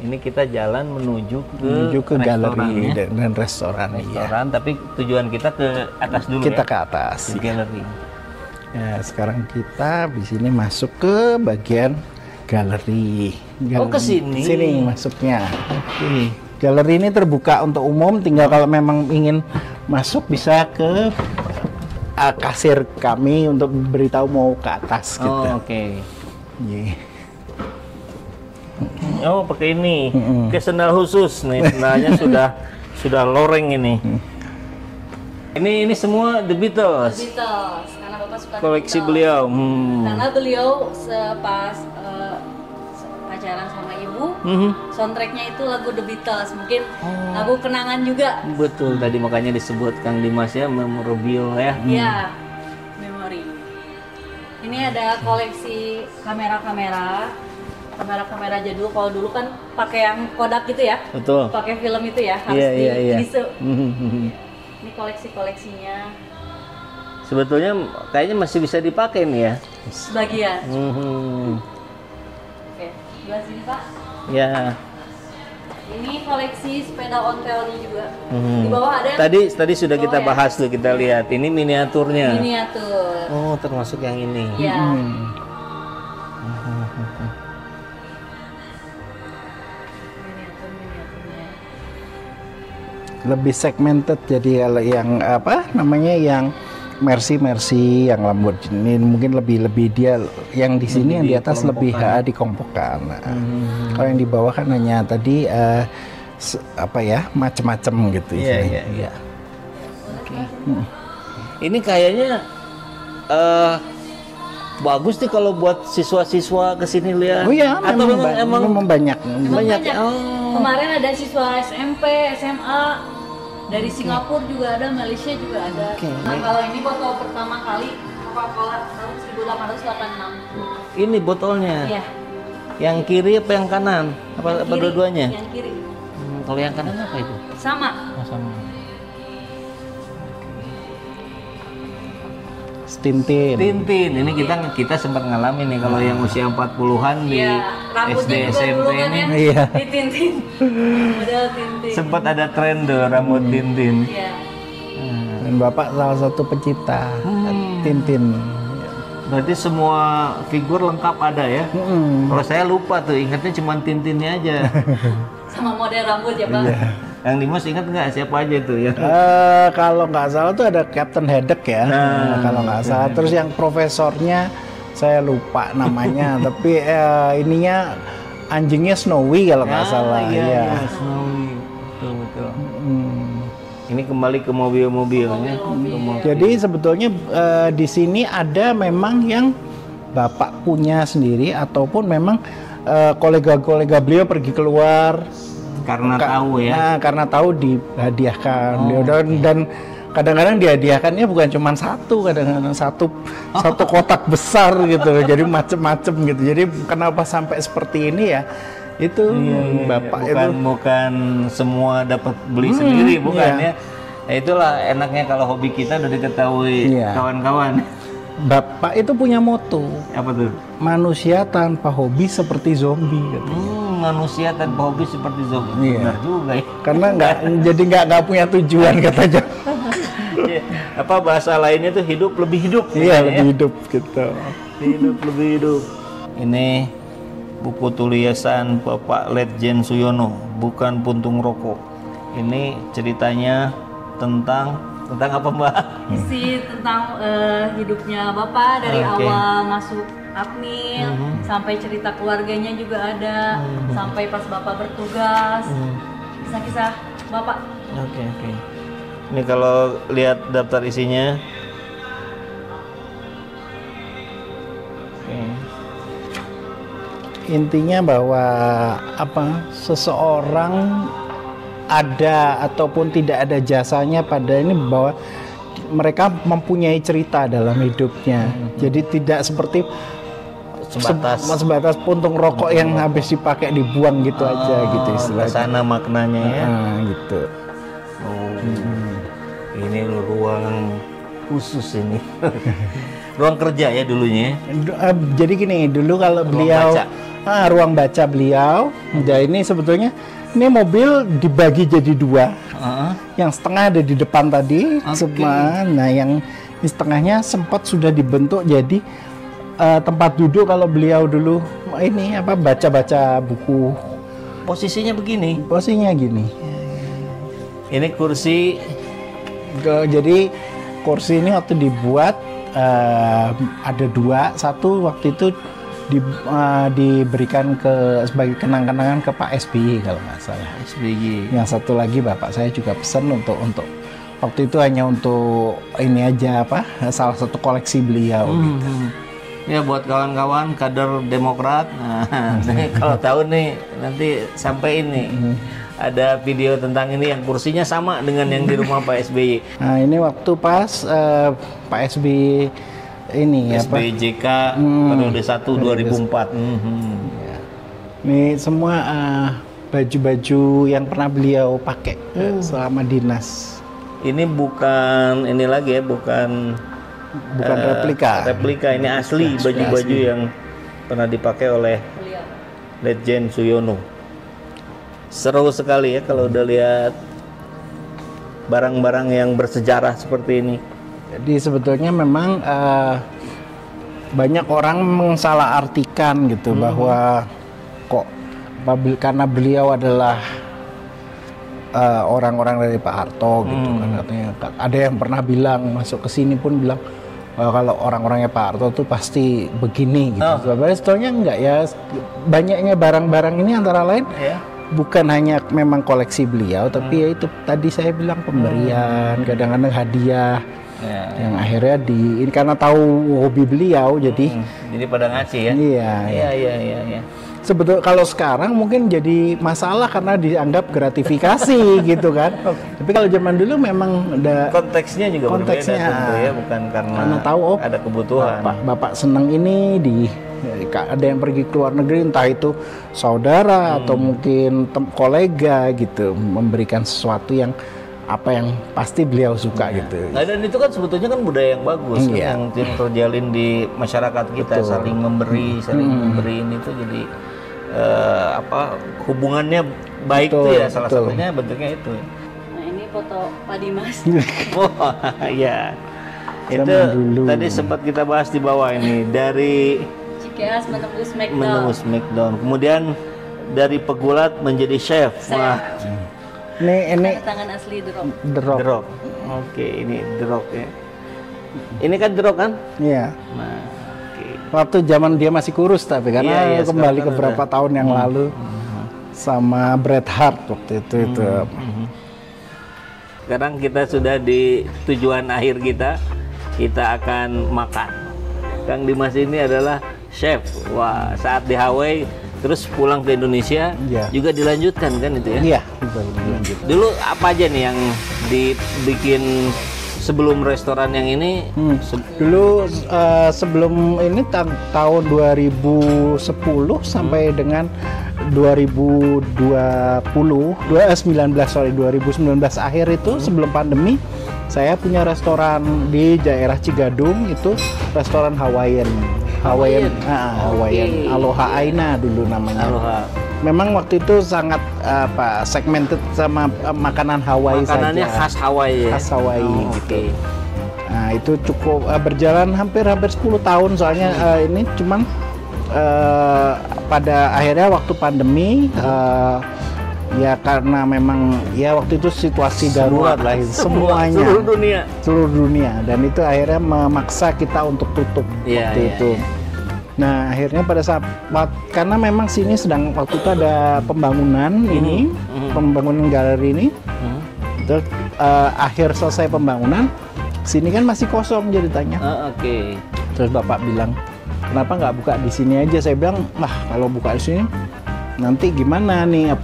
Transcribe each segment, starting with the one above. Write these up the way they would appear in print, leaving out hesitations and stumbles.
Ini kita jalan menuju ke galeri dan restoran. Restoran, tapi tujuan kita ke atas dulu. Kita ya? ke atas. Ke galeri. Ya, sekarang kita di sini masuk ke bagian galeri. Oh, ke sini. Sini masuknya. Ini. Galeri ini terbuka untuk umum, tinggal kalau memang ingin masuk bisa ke kasir kami untuk beritahu mau ke atas gitu. Oh, oke. Yeah. Oh, pakai ini. Ke sendal khusus nih, sendalnya sudah loreng ini. Ini semua The Beatles. The Beatles, karena Bapak suka Koleksi The Beatles. beliau. Karena beliau pas pacaran sama ibu, soundtracknya itu lagu The Beatles, mungkin lagu kenangan juga. Betul, tadi makanya disebut Kang Dimas ya, memorable ya. Iya, memori. Ini ada koleksi kamera-kamera jadul. Kalau dulu kan pakai yang Kodak gitu ya. Betul. Pakai film itu ya, harus Iya. diisu. Ini koleksinya Sebetulnya kayaknya masih bisa dipakai nih ya. sebagian. Oke, sebelah sini Pak. Ya. Ini koleksi sepeda ontelnya juga. Di bawah ada yang Tadi sudah kita bahas tuh, kita lihat. Ini miniaturnya. miniatur. Oh, termasuk yang ini. Ya. Miniaturnya. Lebih segmented, jadi kalau yang yang Mercy yang Lamborghini mungkin lebih dia yang di sini yang di atas lebih dikompokkan. Kalau yang di bawah kan hanya tadi macam-macam gitu. Iya. Oke. Ini kayaknya bagus nih kalau buat siswa-siswa kesini lihat. Oh iya, atau memang banyak. Banyak. Oh. Kemarin ada siswa SMP, SMA, dari Singapura juga ada, Malaysia juga ada. Nah, kalau ini botol pertama kali Coca-Cola tahun 1886. Ini botolnya. Iya. Yang kiri apa yang kanan? Apa dua-duanya? Yang kiri. Kalau yang kanan apa itu? Sama. Oh, sama. Tintin. Ini kita sempat ngalamin nih kalau yang usia 40-an di SD SMP ini. Iya. Di Tintin. Model Tintin. Sempat ada tren tuh rambut Tintin. Iya. Dan Bapak salah satu pencipta Tintin. Berarti semua figur lengkap ada ya? Kalau saya lupa tuh, ingatnya cuma Tintinnya aja. Sama model rambut ya Bang? Iya. Yang Dimas ingat nggak siapa aja tuh ya? Kalau nggak salah tuh ada Captain Haddock ya. Kalau nggak salah. Terus yang profesornya saya lupa namanya. Tapi ininya anjingnya Snowy kalau nggak salah. Iya. Snowy. Betul. Ini kembali ke mobil-mobilnya. Jadi sebetulnya di sini ada memang yang Bapak punya sendiri ataupun memang kolega-kolega beliau pergi keluar tahu ya. Nah, karena tahu dihadiahkan. Dan kadang-kadang dihadiahkannya bukan cuma satu, kadang-kadang satu kotak besar gitu. Jadi macem-macem gitu. Jadi kenapa sampai seperti ini ya? Itu Bapak bukan semua dapat beli sendiri, bukan ya? Ya itulah enaknya kalau hobi kita udah diketahui kawan-kawan. Bapak itu punya moto. Apa tuh? Manusia tanpa hobi seperti zombie katanya. Manusia tanpa hobi seperti zombie. Benar juga ya. Karena nggak punya tujuan katanya. Apa bahasa lainnya tuh hidup lebih hidup. Iya, lebih hidup gitu. Hidup lebih hidup. Ini buku tulisan Bapak Letjen Suyono, bukan puntung rokok. Ini ceritanya tentang apa Mbak? Isi tentang hidupnya Bapak dari awal masuk admin sampai cerita keluarganya juga ada, sampai pas Bapak bertugas, kisah-kisah Bapak. Oke. Ini kalau lihat daftar isinya. Intinya bahwa seseorang ada ataupun tidak ada jasanya pada ini, bahwa mereka mempunyai cerita dalam hidupnya. Jadi tidak seperti sebatas puntung rokok yang habis dipakai dibuang gitu aja gitu istilahnya. Sana maknanya ya. Gitu. Ini ruang khusus ini. ruang kerja ya dulunya. Jadi gini, dulu kalau beliau ruang baca beliau. Jadi ini sebetulnya ini mobil dibagi jadi dua. Yang setengah ada di depan tadi, semua. Nah, yang di setengahnya sempat sudah dibentuk jadi tempat duduk kalau beliau dulu ini baca-baca buku. Posisinya begini. Posisinya gini. Ini kursi. Jadi kursi ini waktu dibuat ada dua. Satu waktu itu diberikan sebagai kenang-kenangan ke Pak SBY kalau nggak salah. SBY. Yang satu lagi bapak saya juga pesan untuk waktu itu hanya untuk ini aja salah satu koleksi beliau. Gitu. Ya buat kawan-kawan kader Demokrat, nah, kalau tahu nih nanti sampai ini ada video tentang ini yang kursinya sama dengan yang di rumah Pak SBY. Nah ini waktu pas Pak SBY ini SBY JK periode 1 2004. Ini semua baju-baju yang pernah beliau pakai selama dinas. Ini bukan ini lagi ya, bukan replika. Replika, ini asli baju-baju yang pernah dipakai oleh Letjen Suyono. Seru sekali ya kalau udah lihat barang-barang yang bersejarah seperti ini. Jadi sebetulnya memang banyak orang mensalahartikan gitu bahwa kok karena beliau adalah orang-orang dari Pak Harto gitu kan, katanya ada yang pernah bilang masuk ke sini pun bilang kalau orang-orangnya Pak Harto tuh pasti begini gitu. Sebenarnya sebetulnya enggak ya, banyaknya barang-barang ini antara lain bukan hanya memang koleksi beliau, tapi ya itu tadi saya bilang pemberian, kadang-kadang hadiah. Yang akhirnya ini karena tahu hobi beliau jadi pada ngasih ya. Iya. Sebetulnya kalau sekarang mungkin jadi masalah karena dianggap gratifikasi gitu kan. Tapi kalau zaman dulu memang ada konteksnya juga berbeda tentu ya, bukan karena tahu ada kebutuhan. Bapak senang ini ada yang pergi ke luar negeri, entah itu saudara atau mungkin kolega gitu, memberikan sesuatu yang pasti beliau suka gitu. Nah, dan itu kan sebetulnya kan budaya yang bagus yang terjalin di masyarakat kita. Betul. saling memberi ini tuh jadi hubungannya baik tuh ya, salah satunya bentuknya itu. Nah, ini foto Pak Dimas. Oh iya. Itu tadi sempat kita bahas di bawah ini, dari Cikeas menembus Smackdown. Kemudian dari pegulat menjadi chef. Wah. Ini tangan asli The Rock. Oke, ini The Rock ya. Ini kan The Rock kan? Iya. Nah, waktu zaman dia masih kurus tapi karena kembali ke beberapa tahun yang lalu sama Bret Hart waktu itu. Sekarang kita sudah di tujuan akhir kita akan makan. Kang Dimas ini adalah chef. Wah, saat di Hawaii terus pulang ke Indonesia juga dilanjutkan kan itu ya? Iya, dilanjut. Dulu apa aja nih yang dibikin sebelum restoran yang ini? Dulu sebelum ini tahun 2010 sampai dengan 2019 akhir itu sebelum pandemi, saya punya restoran di daerah Cigadung, itu restoran Hawaiian. Aloha Aina dulu namanya. Aloha. Memang waktu itu sangat segmented sama makanan Hawaii saja. Makanannya khas Hawaii ya? Khas Hawaii gitu. Nah, itu cukup berjalan hampir 10 tahun soalnya ini cuman pada akhirnya waktu pandemi ya karena memang ya waktu itu situasi darurat lah semuanya seluruh dunia dan itu akhirnya memaksa kita untuk tutup waktu itu. Nah akhirnya pada saat karena memang sini sedang waktu itu ada pembangunan pembangunan galeri ini, terus akhir selesai pembangunan sini kan masih kosong jadi tanya. Terus bapak bilang kenapa nggak buka di sini aja? Saya bilang kalau buka di sini nanti gimana nih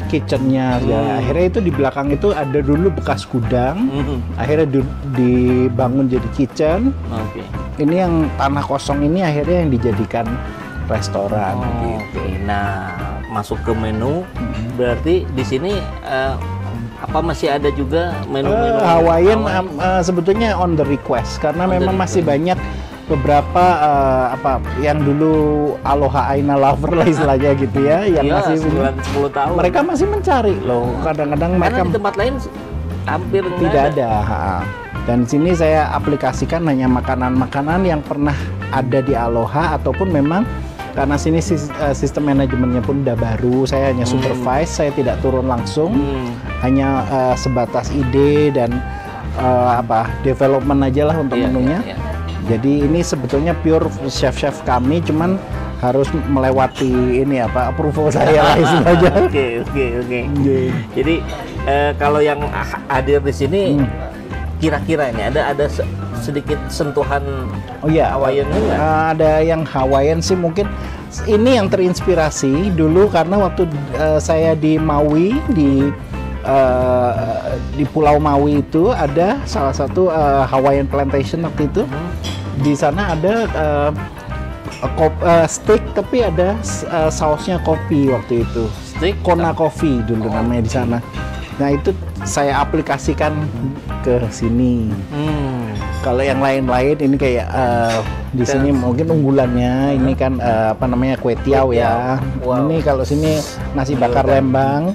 kitchennya. Akhirnya itu di belakang itu ada dulu bekas gudang, akhirnya dibangun jadi kitchen. Ini yang tanah kosong ini akhirnya yang dijadikan restoran. Gitu. Nah, masuk ke menu, berarti di sini masih ada juga menu-menu Hawaiian sebetulnya on the request karena memang masih banyak beberapa apa yang dulu Aloha Aina lover lah istilahnya gitu ya, yang Iya, masih 9-10 tahun. mereka masih mencari loh. Kadang-kadang Karena mereka di tempat lain hampir nggak tidak ada. Dan di sini saya aplikasikan hanya makanan-makanan yang pernah ada di Aloha, ataupun memang karena sini sistem manajemennya pun udah baru, saya hanya supervise, saya tidak turun langsung, hanya sebatas ide dan apa development aja lah untuk menunya. Jadi ini sebetulnya pure chef-chef kami, cuman harus melewati ini apa approval saya lah istilahnya. Oke. Jadi kalau yang hadir di sini kira-kira ini ada sedikit sentuhan Hawaiian juga? Ada yang Hawaiian sih mungkin. Ini yang terinspirasi dulu karena waktu saya di Maui di Pulau Maui itu ada salah satu Hawaiian plantation waktu itu. Di sana ada steak tapi ada sausnya kopi waktu itu. Steak Kona Coffee dulu namanya di sana. Nah itu saya aplikasikan ke sini. Kalau yang lain-lain ini kayak di sini mungkin unggulannya ini kan apa namanya kue tiao ya. Wow. Ini kalau sini nasi bakar Lembang.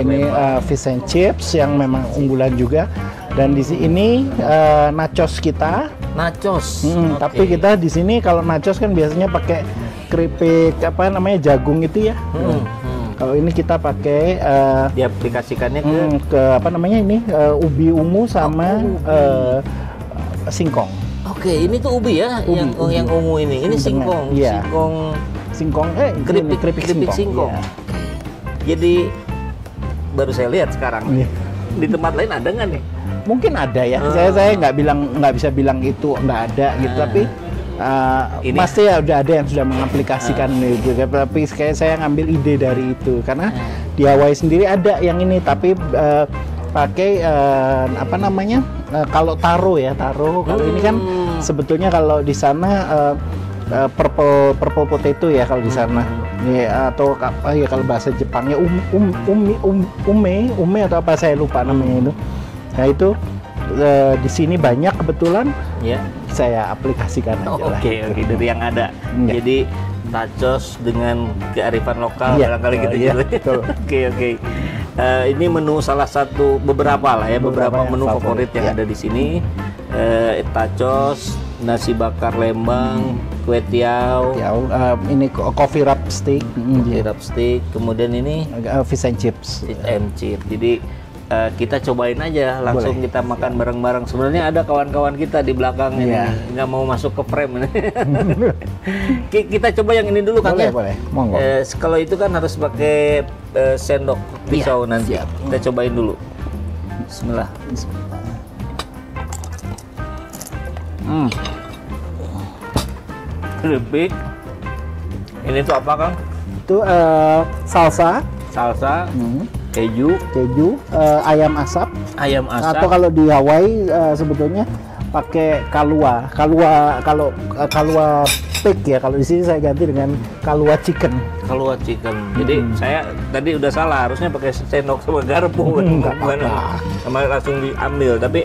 Ini fish and chips yang memang unggulan juga. Dan di sini nachos kita. Nachos. Tapi kita di sini kalau nachos kan biasanya pakai keripik apa namanya jagung itu ya. Kalau ini kita pakai diaplikasikannya ke apa namanya ini ubi ungu sama singkong. Oke, ini tuh ubi ya, yang ungu ini. Ini singkong. Iya. Singkong Keripik singkong. Iya. Jadi baru saya lihat sekarang. Iya. Di tempat lain ada nggak nih? Mungkin ada ya. Saya nggak bisa bilang itu nggak ada gitu, tapi pasti ya udah ada yang sudah mengaplikasikan itu. Tapi kayak saya ngambil ide dari itu karena di Hawaii sendiri ada yang ini, tapi pakai apa namanya kalau taro. Kalau ini kan sebetulnya kalau di sana purple potato ya kalau di sana. Ya, atau apa ya kalau bahasa Jepangnya ume atau apa saya lupa namanya itu. Nah itu di sini banyak kebetulan. Ya. Saya aplikasikan aja lah. Oke, dari yang ada. Ya. Jadi nachos dengan kearifan lokal barangkali gitu ya. Oke. Ini menu salah satu beberapa menu favorit yang ada di sini. Tacos, nasi bakar Lembang, kue tiao, ini coffee wrap steak, kemudian ini fish and chips. Jadi kita cobain aja langsung. Boleh. Kita makan bareng-bareng. Sebenarnya ada kawan-kawan kita di belakang ini nggak mau masuk ke frame. Kita coba yang ini dulu Kang. Boleh. Monggo. Kalau itu kan harus pakai sendok pisau nanti. Kita cobain dulu. Bismillah. Keripik. Ini tuh apa Kang? Itu salsa. Keju, ayam asap. Atau kalau di Hawaii sebetulnya pakai kalua kalau kalua pig ya. Kalau di sini saya ganti dengan kalua chicken. Jadi saya tadi udah salah, harusnya pakai sendok sama garpu bukan sama langsung diambil. Tapi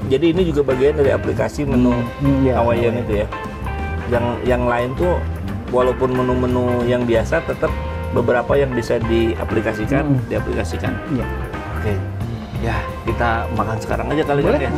jadi ini juga bagian dari aplikasi menu Hawaiian itu ya. Yang lain tuh walaupun menu-menu yang biasa tetap beberapa yang bisa diaplikasikan. Iya. Oke. Ya, kita makan sekarang aja kali ya.